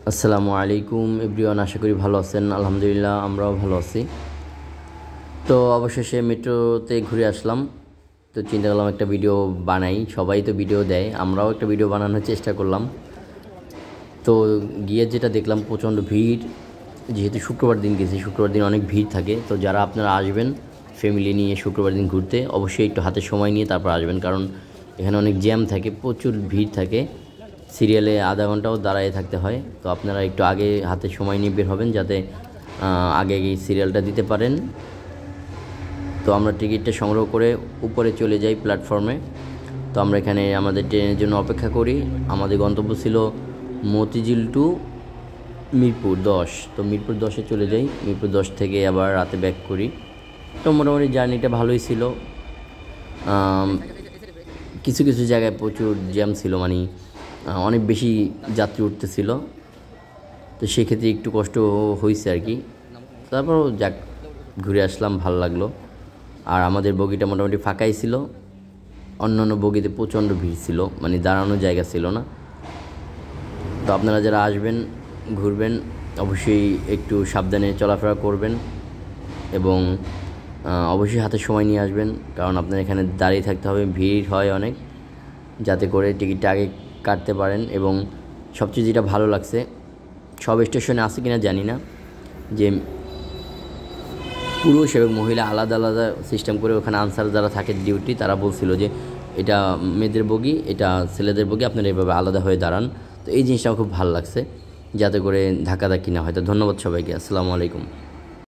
আসসালামু আলাইকুম এভরিওয়ান, আশা করি ভালো আছেন। আলহামদুলিল্লাহ আমরাও ভালো আছি। তো অবশেষে মেট্রোতে ঘুরে আসলাম। তো চিন্তা করলাম একটা ভিডিও বানাই, সবাই তো ভিডিও দেয়, আমরাও একটা ভিডিও বানানোর চেষ্টা করলাম। তো গিয়ে যেটা দেখলাম প্রচণ্ড ভিড়, যেহেতু শুক্রবার দিন গেছি, শুক্রবার দিন অনেক ভিড় থাকে। তো যারা আপনারা আসবেন ফ্যামিলি নিয়ে শুক্রবার দিন ঘুরতে, অবশ্যই একটু হাতে সময় নিয়ে তারপর আসবেন, কারণ এখানে অনেক জ্যাম থাকে, প্রচুর ভিড় থাকে, সিরিয়ালে আধা ঘন্টাও দাঁড়ায় থাকতে হয়। তো আপনারা একটু আগে হাতে সময় নিয়ে বের হবেন, যাতে আগে এই সিরিয়ালটা দিতে পারেন। তো আমরা টিকিটটা সংগ্রহ করে উপরে চলে যাই প্ল্যাটফর্মে। তো আমরা এখানে আমাদের ট্রেনের জন্য অপেক্ষা করি। আমাদের গন্তব্য ছিল মতিঝিল টু মিরপুর 10। তো মিরপুর 10-এ চলে যাই, মিরপুর 10 থেকে আবার রাতে ব্যাক করি। তো মোটামুটি জার্নিটা ভালোই ছিল। কিছু কিছু জায়গায় প্রচুর জ্যাম ছিল, মানে অনেক বেশি যাত্রী উঠতেছিল। তো সেক্ষেত্রে একটু কষ্ট হয়েছে আর কি। তারপরও যাক, ঘুরে আসলাম, ভালো লাগলো। আর আমাদের বগিটা মোটামুটি ফাঁকাই ছিল, অন্যান্য বগিতে প্রচণ্ড ভিড় ছিল, মানে দাঁড়ানোর জায়গা ছিল না। তো আপনারা যারা আসবেন ঘুরবেন, অবশ্যই একটু সাবধানে চলাফেরা করবেন এবং অবশ্যই হাতে সময় নিয়ে আসবেন, কারণ আপনার এখানে দাঁড়িয়ে থাকতে হবে, ভিড় হয় অনেক, যাতে করে টিকিটটা আগে কাটতে পারেন। এবং সবচেয়ে যেটা ভালো লাগছে, সব স্টেশনে আছে কিনা জানি না, যে পুরুষ এবং মহিলা আলাদা আলাদা সিস্টেম করে ওখানে আনসার যারা থাকে ডিউটি, তারা বলছিল যে এটা মেয়েদের বগি, এটা ছেলেদের বগি, আপনারা এভাবে আলাদা হয়ে দাঁড়ান। তো এই জিনিসটা খুব ভালো লাগছে, যাতে করে ধাক্কাধাক্কি না হয়। তো ধন্যবাদ সবাইকে, আসসালামু আলাইকুম।